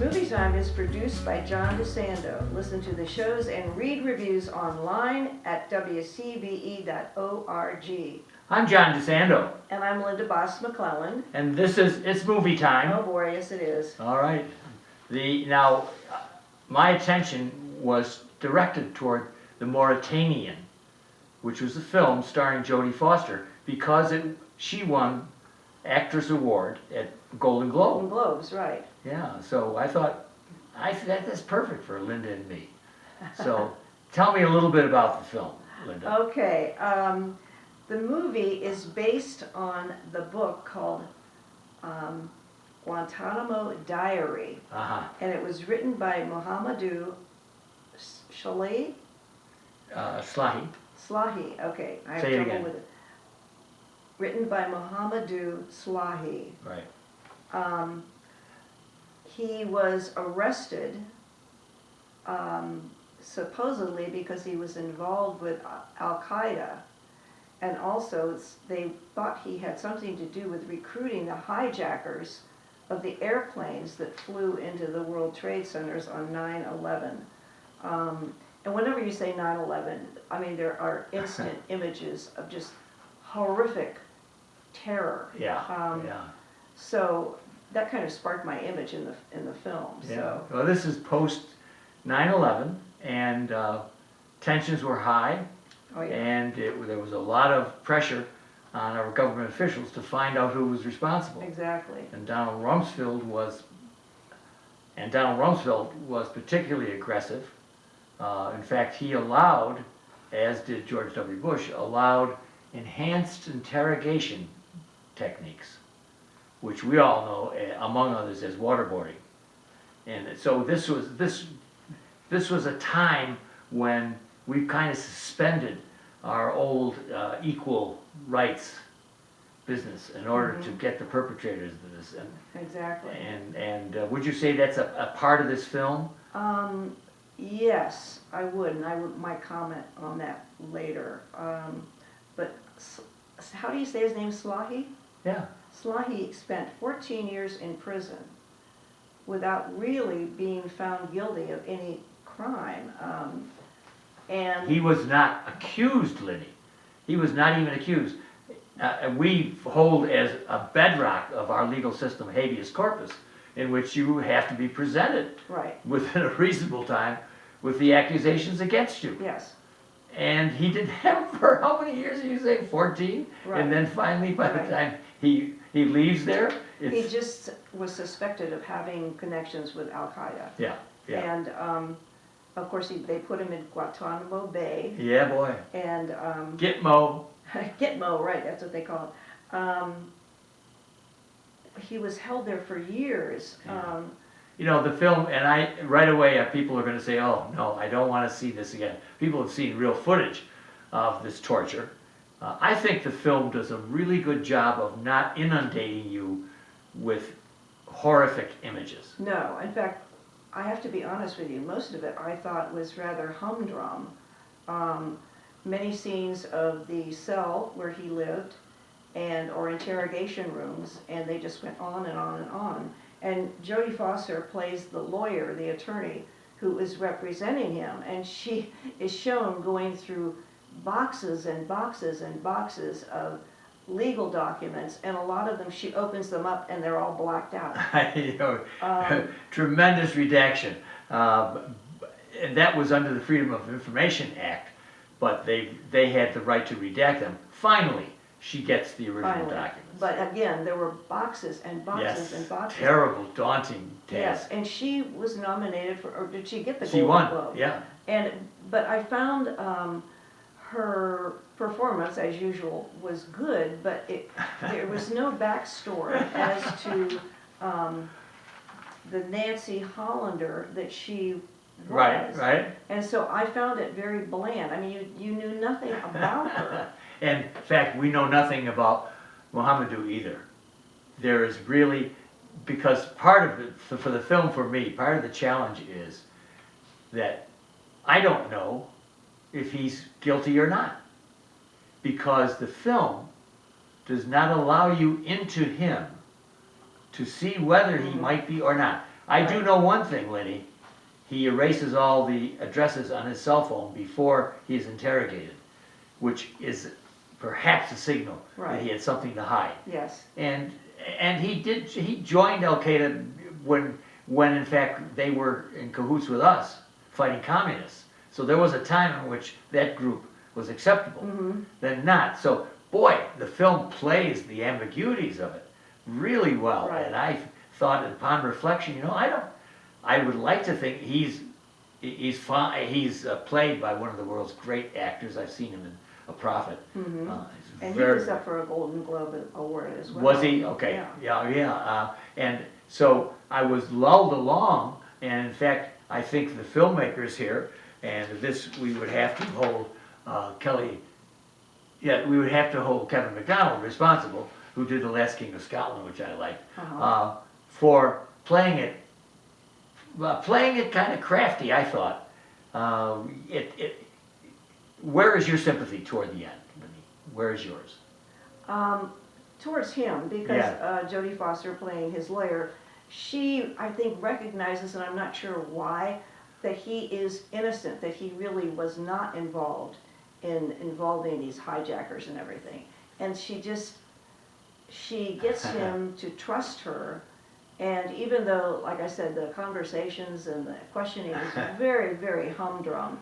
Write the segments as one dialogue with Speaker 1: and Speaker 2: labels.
Speaker 1: Movie Time is produced by John DeSando. Listen to the shows and read reviews online at wcbe.org.
Speaker 2: I'm John DeSando.
Speaker 1: And I'm Linda Boss McClellan.
Speaker 2: And this is It's Movie Time.
Speaker 1: Oh boy, yes it is.
Speaker 2: All right. My attention was directed toward The Mauritanian, which was a film starring Jodie Foster, because she won Actress Award at Golden Globe.
Speaker 1: Golden Globes, right.
Speaker 2: Yeah, so I thought, that's perfect for Linda and me. So tell me a little bit about the film, Linda.
Speaker 1: Okay, the movie is based on the book called Guantanamo Diary.
Speaker 2: Uh-huh.
Speaker 1: And it was written by Mohamedou Slahi. Slahi, okay. I have
Speaker 2: Say it
Speaker 1: trouble
Speaker 2: again.
Speaker 1: with it. Written by Mohamedou Slahi.
Speaker 2: Right.
Speaker 1: He was arrested supposedly because he was involved with Al-Qaeda, and also they thought he had something to do with recruiting the hijackers of the airplanes that flew into the World Trade Centers on 9/11. And whenever you say 9/11, I mean there are instant images of just horrific terror.
Speaker 2: Yeah.
Speaker 1: So that kind of sparked my image in the film.
Speaker 2: Yeah.
Speaker 1: So.
Speaker 2: Well, this is post 9/11, and tensions were high,
Speaker 1: Oh, yeah.
Speaker 2: and there was a lot of pressure on our government officials to find out who was responsible.
Speaker 1: Exactly.
Speaker 2: And Donald Rumsfeld was particularly aggressive. In fact, he allowed, as did George W. Bush, allowed enhanced interrogation techniques, which we all know, among others, as waterboarding. And so this was a time when we kind of suspended our old equal rights business in order to get the perpetrators of this.
Speaker 1: Exactly.
Speaker 2: And would you say that's a part of this film?
Speaker 1: Yes, I would, and I might comment on that later. But how do you say his name? Slahi?
Speaker 2: Yeah.
Speaker 1: Slahi spent 14 years in prison without really being found guilty of any crime. And
Speaker 2: He was not accused, Liddy. He was not even accused. We hold as a bedrock of our legal system habeas corpus, in which you have to be presented
Speaker 1: right.
Speaker 2: within a reasonable time with the accusations against you.
Speaker 1: Yes.
Speaker 2: And he did that for how many years did you say? 14?
Speaker 1: Right.
Speaker 2: And then finally, by
Speaker 1: Right.
Speaker 2: the time he leaves there,
Speaker 1: He just was suspected of having connections with Al-Qaeda.
Speaker 2: Yeah.
Speaker 1: And of course they put him in Guantanamo Bay.
Speaker 2: Yeah, boy.
Speaker 1: And
Speaker 2: Gitmo.
Speaker 1: Gitmo, right, that's what they call it. He was held there for years.
Speaker 2: The film, and right away people are going to say, oh, no, I don't want to see this again. People have seen real footage of this torture. I think the film does a really good job of not inundating you with horrific images.
Speaker 1: No, in fact, I have to be honest with you, most of it I thought was rather humdrum. Many scenes of the cell where he lived or interrogation rooms, and they just went on and on and on. And Jodie Foster plays the lawyer, the attorney, who is representing him, and she is shown going through boxes and boxes and boxes of legal documents, and a lot of them she opens them up and they're all blacked out.
Speaker 2: Tremendous redaction. And that was under the Freedom of Information Act, but they had the right to redact them. Finally, she gets the original documents.
Speaker 1: But again, there were boxes and boxes and boxes.
Speaker 2: Terrible, daunting task.
Speaker 1: Yes, and she was nominated for, or did she get the
Speaker 2: She
Speaker 1: Golden
Speaker 2: won,
Speaker 1: Globe?
Speaker 2: yeah.
Speaker 1: But I found her performance, as usual, was good, but there was no backstory as to the Nancy Hollander that she was.
Speaker 2: Right.
Speaker 1: And so I found it very bland. I mean, you knew nothing about her.
Speaker 2: And in fact, we know nothing about Mohamedou either. There is really, because part of it, for the film for me, part of the challenge is that I don't know if he's guilty or not. Because the film does not allow you into him to see whether he might be or not. I do know one thing, Lenny. He erases all the addresses on his cell phone before he's interrogated, which is perhaps a signal that he had something to hide.
Speaker 1: Yes.
Speaker 2: And he joined Al Qaeda when in fact they were in cahoots with us fighting communists. So there was a time in which that group was acceptable, then not. So boy, the film plays the ambiguities of it really well.
Speaker 1: Right.
Speaker 2: And I thought, upon reflection, I would like to think he's played by one of the world's great actors. I've seen him in A Prophet.
Speaker 1: And he was up for a Golden Globe Award as well.
Speaker 2: Was he? Okay. Yeah. And so I was lulled along, and in fact, I think the filmmakers here, and this we would have to hold we would have to hold Kevin MacDonald responsible, who did The Last King of Scotland, which I liked, for playing it kind of crafty, I thought. Where is your sympathy toward the end? Where is yours?
Speaker 1: Towards him, because Jodie Foster playing his lawyer, she, I think, recognizes, and I'm not sure why, that he is innocent, that he really was not involved in involving these hijackers and everything. And she gets him to trust her. And even though, like I said, the conversations and the questioning is very, very humdrum,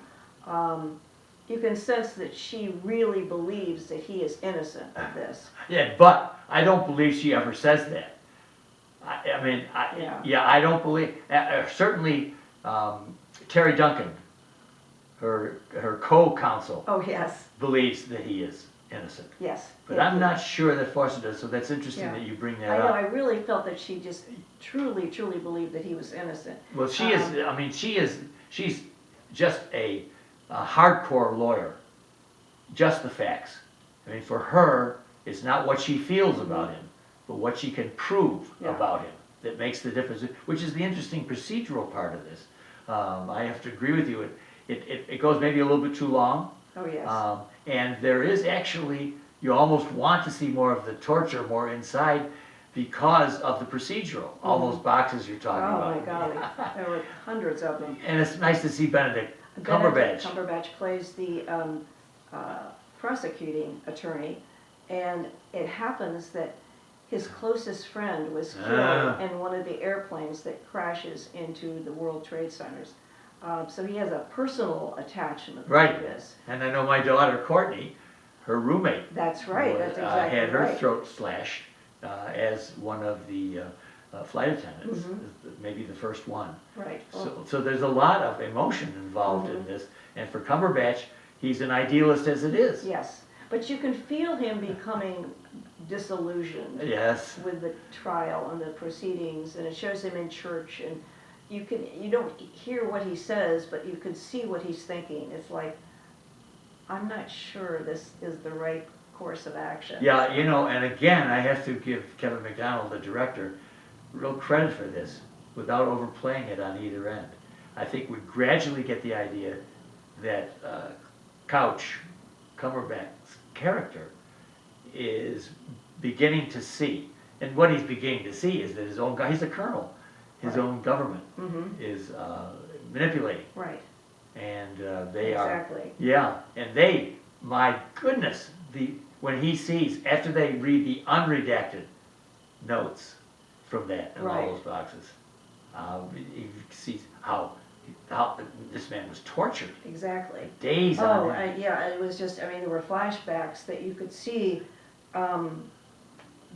Speaker 1: you can sense that she really believes that he is innocent of this.
Speaker 2: Yeah, but I don't believe she ever says that. I don't believe. Certainly, Terry Duncan, her co-counsel, believes that he is innocent.
Speaker 1: Yes.
Speaker 2: But I'm not sure that Foster does, so that's interesting that you bring that up.
Speaker 1: I know, I really felt that she just truly, truly believed that he was innocent.
Speaker 2: Well, she's just a hardcore lawyer, just the facts. I mean, for her, it's not what she feels about him, but what she can prove about him that makes the difference, which is the interesting procedural part of this. I have to agree with you. It goes maybe a little bit too long.
Speaker 1: Oh, yes.
Speaker 2: And there is actually, you almost want to see more of the torture, more inside, because of the procedural. All those boxes you're talking about.
Speaker 1: Oh, my golly. There were hundreds of them.
Speaker 2: And it's nice to see Benedict Cumberbatch.
Speaker 1: Cumberbatch plays the prosecuting attorney, and it happens that his closest friend was killed in one of the airplanes that crashes into the World Trade Centers. So he has a personal attachment to this.
Speaker 2: And I know my daughter Courtney, her roommate.
Speaker 1: That's right. That's exactly
Speaker 2: had her throat slashed as one of the flight attendants, maybe the first one.
Speaker 1: Right.
Speaker 2: So there's a lot of emotion involved in this, and for Cumberbatch, he's an idealist as it is.
Speaker 1: Yes, but you can feel him becoming disillusioned with the trial and the proceedings, and it shows him in church, and you don't hear what he says, but you can see what he's thinking. It's like, I'm not sure this is the right course of action.
Speaker 2: Yeah, and again, I have to give Kevin MacDonald, the director, real credit for this, without overplaying it on either end. I think we gradually get the idea that Cumberbatch's character, is beginning to see, and what he's beginning to see is that his own guy, he's a colonel, his own government is manipulating.
Speaker 1: Right.
Speaker 2: And they are.
Speaker 1: Exactly.
Speaker 2: Yeah, and my goodness, when he sees, after they read the unredacted notes from that in all those boxes, he sees how this man was tortured.
Speaker 1: Exactly.
Speaker 2: Days on end.
Speaker 1: It was just, there were flashbacks that you could see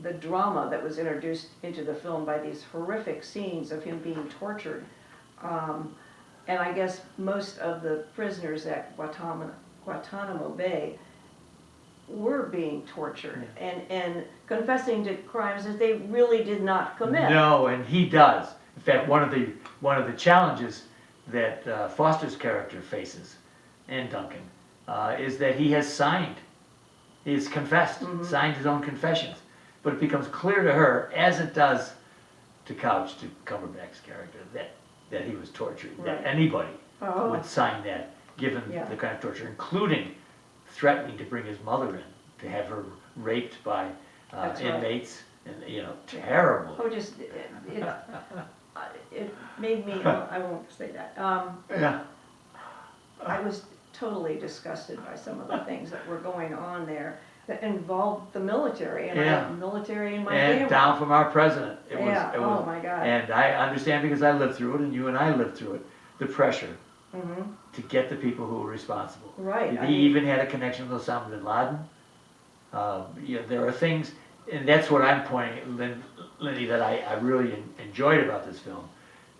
Speaker 1: the drama that was introduced into the film by these horrific scenes of him being tortured. And I guess most of the prisoners at Guantanamo Bay were being tortured and confessing to crimes that they really did not commit.
Speaker 2: No, and he does. In fact, one of the challenges that Foster's character faces, and Duncan, is that he has confessed, signed his own confessions. But it becomes clear to her, as it does to Cumberbatch's character, that he was tortured, that anybody would sign that, given the kind of torture, including threatening to bring his mother in, to have her raped by inmates, and terrible.
Speaker 1: it made me, I won't say that.
Speaker 2: Yeah.
Speaker 1: I was totally disgusted by some of the things that were going on there that involved the military, and I
Speaker 2: Yeah.
Speaker 1: have military in my
Speaker 2: And
Speaker 1: family.
Speaker 2: down from our president. It was,
Speaker 1: Yeah,
Speaker 2: it was,
Speaker 1: oh my God.
Speaker 2: and I understand because I lived through it, and you and I lived through it, the pressure
Speaker 1: Mhm.
Speaker 2: to get the people who were responsible.
Speaker 1: Right, I
Speaker 2: He
Speaker 1: mean-
Speaker 2: even had a connection with Osama bin Laden. There are things, and that's what I'm pointing, Lindy, that I really enjoyed about this film.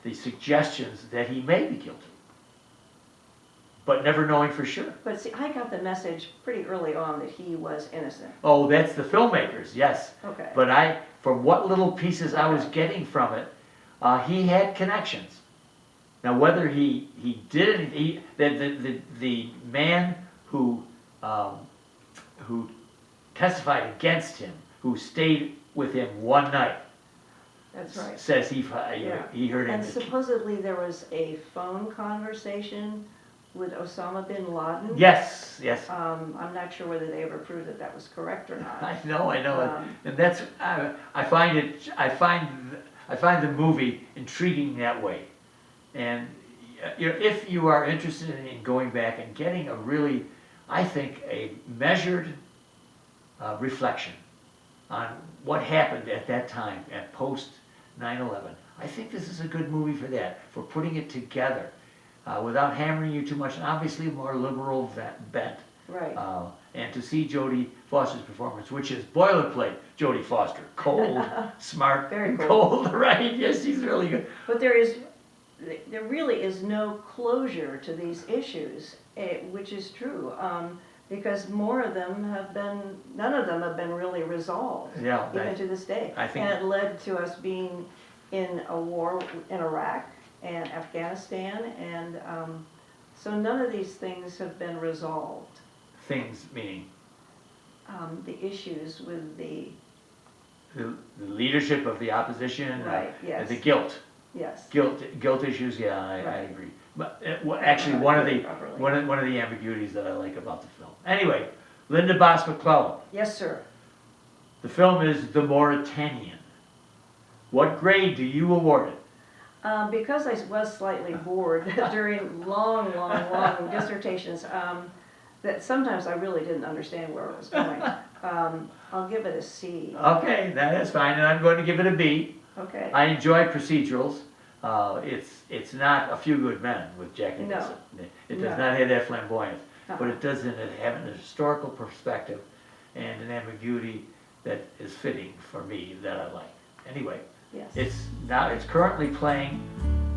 Speaker 2: The suggestions that he may be guilty, but never knowing for sure.
Speaker 1: But see, I got the message pretty early on that he was innocent.
Speaker 2: Oh, that's the filmmakers, yes.
Speaker 1: Okay.
Speaker 2: But from what little pieces I was getting from it, he had connections. Now, whether he did anything, the man who testified against him, who stayed with him one night,
Speaker 1: That's right.
Speaker 2: says he heard him.
Speaker 1: And supposedly there was a phone conversation with Osama bin Laden.
Speaker 2: Yes, yes.
Speaker 1: I'm not sure whether they ever proved that that was correct or not.
Speaker 2: I know,
Speaker 1: Um,
Speaker 2: and that's I find the movie intriguing that way, and if you are interested in going back and getting a really, I think, a measured reflection on what happened at that time at post 9/11, I think this is a good movie for that, for putting it together without hammering you too much, and obviously more liberal bent.
Speaker 1: Right.
Speaker 2: And to see Jodie Foster's performance, which is boilerplate Jodie Foster, cold, smart,
Speaker 1: Very
Speaker 2: cold, right? Yes, she's really good.
Speaker 1: But there really is no closure to these issues, which is true, because none of them have been really resolved,
Speaker 2: Yeah,
Speaker 1: even to this day.
Speaker 2: I think-
Speaker 1: And it led to us being in a war in Iraq and Afghanistan, and so none of these things have been resolved.
Speaker 2: Things meaning
Speaker 1: The issues with the,
Speaker 2: the leadership of the opposition,
Speaker 1: Right, yes.
Speaker 2: the guilt issues. Yeah, I
Speaker 1: Right.
Speaker 2: agree. But actually, one of the
Speaker 1: Properly.
Speaker 2: one of the ambiguities that I like about the film. Anyway, Linda Boss McClellan.
Speaker 1: yes, sir.
Speaker 2: The film is The Mauritanian. What grade do you award it?
Speaker 1: Because I was slightly bored during long dissertations, that sometimes I really didn't understand where it was going. I'll give it a C.
Speaker 2: Okay, that is fine, and I'm going to give it a B.
Speaker 1: Okay.
Speaker 2: I enjoy procedurals. It's not A Few Good Men with Jack
Speaker 1: No.
Speaker 2: Nicholson. It does
Speaker 1: No.
Speaker 2: not have that flamboyance, but
Speaker 1: Uh-uh.
Speaker 2: it does have an historical perspective and an ambiguity that is fitting for me that I like. Anyway,
Speaker 1: Yes.
Speaker 2: it's currently playing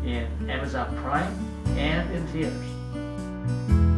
Speaker 2: in Amazon Prime and in theaters.